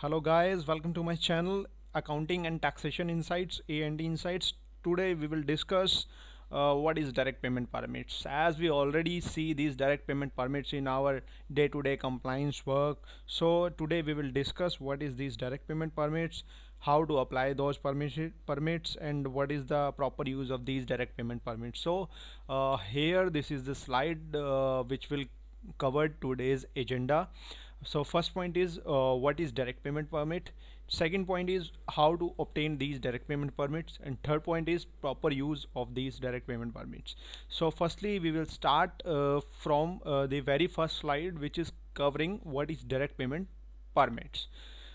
Hello guys, welcome to my channel Accounting and Taxation Insights, A&D Insights. Today we will discuss what is direct payment permits. As we already see these direct payment permits in our day-to-day compliance work. So today we will discuss what is these direct payment permits, how to apply those permits and what is the proper use of these direct payment permits. So here this is the slide which will cover today's agenda. So first point is what is direct payment permit. Second point is how to obtain these direct payment permits, and third point is proper use of these direct payment permits. So firstly we will start from the very first slide, which is covering what is direct payment permits.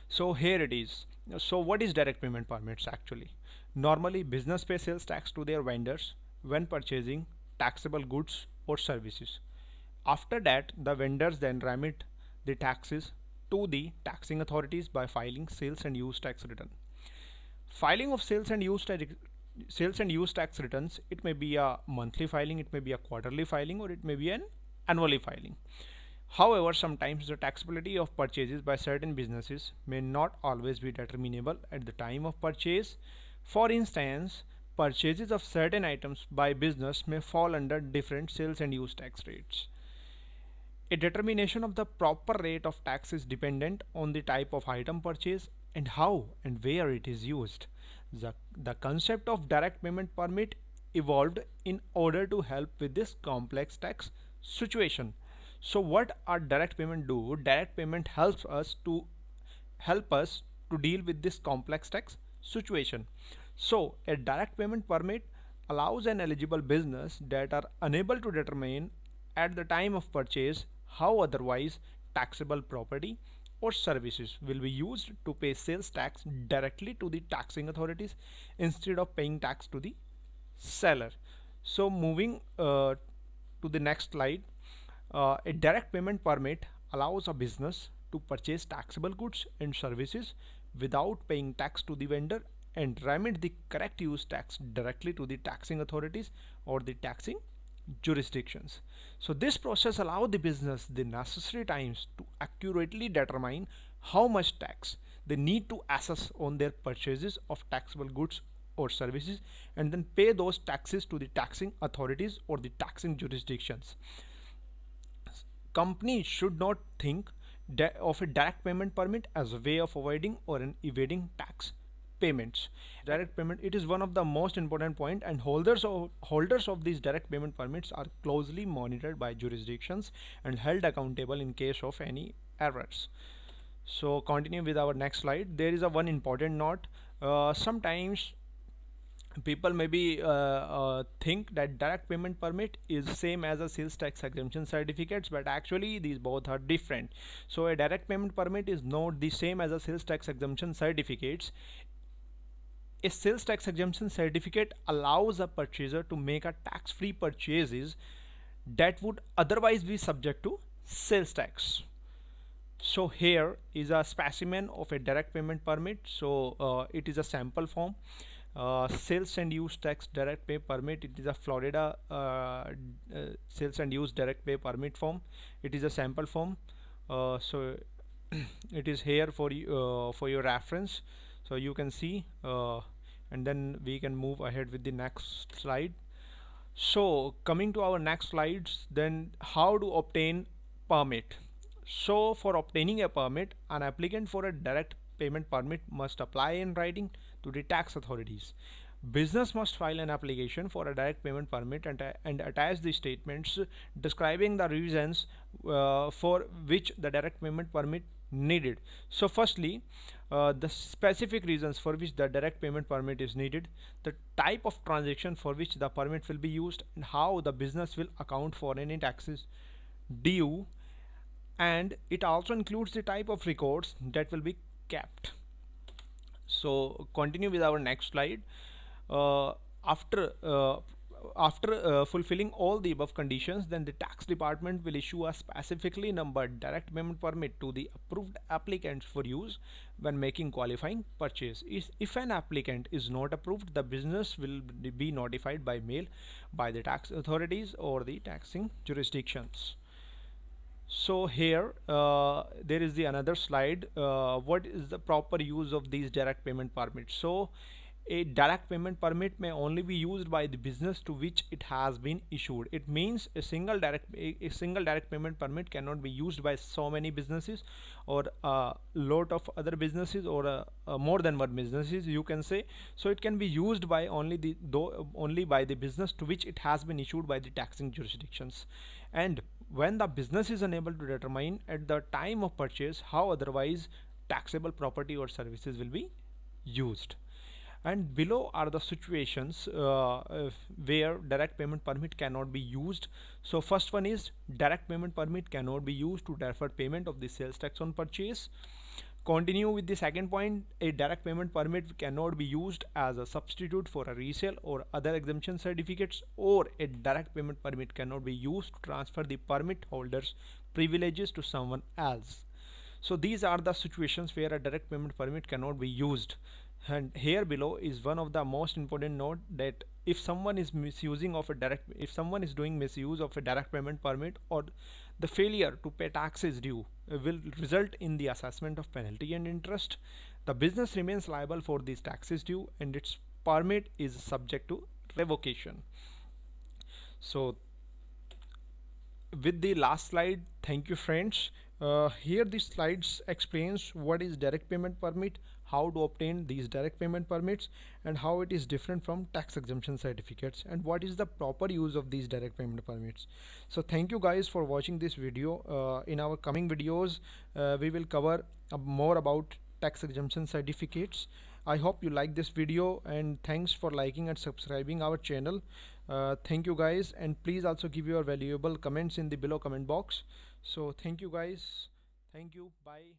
So here it is. So what is direct payment permits actually? Normally business pay sales tax to their vendors when purchasing taxable goods or services. After that, the vendors then remit the taxes to the taxing authorities by filing sales and use tax return. Filing of sales and use tax returns, it may be a monthly filing, it may be a quarterly filing, or it may be an annually filing. However, sometimes the taxability of purchases by certain businesses may not always be determinable at the time of purchase. For instance, purchases of certain items by business may fall under different sales and use tax rates. A determination of the proper rate of tax is dependent on the type of item purchased and how and where it is used. The concept of direct payment permit evolved in order to help with this complex tax situation. So what our direct payment do? Direct payment help us to deal with this complex tax situation. So a direct payment permit allows an eligible business that are unable to determine at the time of purchase how otherwise taxable property or services will be used to pay sales tax directly to the taxing authorities instead of paying tax to the seller. So moving to the next slide, a direct payment permit allows a business to purchase taxable goods and services without paying tax to the vendor and remit the correct use tax directly to the taxing authorities or the taxing jurisdictions. So this process allows the business the necessary times to accurately determine how much tax they need to assess on their purchases of taxable goods or services and then pay those taxes to the taxing authorities or the taxing jurisdictions. Companies should not think of a direct payment permit as a way of avoiding or evading tax payments. Direct payment, it is one of the most important point, and holders of these direct payment permits are closely monitored by jurisdictions and held accountable in case of any errors. So continue with our next slide. There is a one important note. Sometimes people maybe think that direct payment permit is same as a sales tax exemption certificates, but actually these both are different. So a direct payment permit is not the same as a sales tax exemption certificates. A sales tax exemption certificate allows a purchaser to make a tax-free purchases that would otherwise be subject to sales tax. So here is a specimen of a direct payment permit. So it is a sample form. Sales and use tax direct pay permit. It is a Florida sales and use direct pay permit form. It is a sample form. So it is here for your reference. So you can see and then we can move ahead with the next slide. So coming to our next slides, then how to obtain permit. So for obtaining a permit, an applicant for a direct payment permit must apply in writing to the tax authorities. Business must file an application for a direct payment permit and attach the statements describing the reasons for which the direct payment permit needed. So firstly, the specific reasons for which the direct payment permit is needed, the type of transaction for which the permit will be used, and how the business will account for any taxes due, and it also includes the type of records that will be kept. So continue with our next slide. uh, after uh, after fulfilling all the above conditions, then the tax department will issue a specifically numbered direct payment permit to the approved applicants for use when making qualifying purchase. If an applicant is not approved, the business will be notified by mail by the tax authorities or the taxing jurisdictions. So here there is the another slide. What is the proper use of these direct payment permits? So a direct payment permit may only be used by the business to which it has been issued. It means a single direct payment permit cannot be used by so many businesses or a lot of other businesses or more than one businesses, you can say. So it can be used by only by the business to which it has been issued by the taxing jurisdictions. And when the business is unable to determine at the time of purchase how otherwise taxable property or services will be used. And below are the situations where direct payment permit cannot be used. So first one is direct payment permit cannot be used to defer payment of the sales tax on purchase. Continue with the second point, a direct payment permit cannot be used as a substitute for a resale or other exemption certificates, or a direct payment permit cannot be used to transfer the permit holder's privileges to someone else. So these are the situations where a direct payment permit cannot be used. And here below is one of the most important note, that if someone is doing misuse of a direct payment permit, or the failure to pay taxes due will result in the assessment of penalty and interest, the business remains liable for these taxes due and its permit is subject to revocation. So with the last slide, thank you friends. Here the slides explains what is direct payment permit, how to obtain these direct payment permits, and how it is different from tax exemption certificates, and what is the proper use of these direct payment permits. So thank you guys for watching this video. In our coming videos we will cover more about tax exemption certificates. I hope you like this video, and thanks for liking and subscribing our channel. Thank you guys, and please also give your valuable comments in the below comment box. So thank you guys. Thank you. Bye.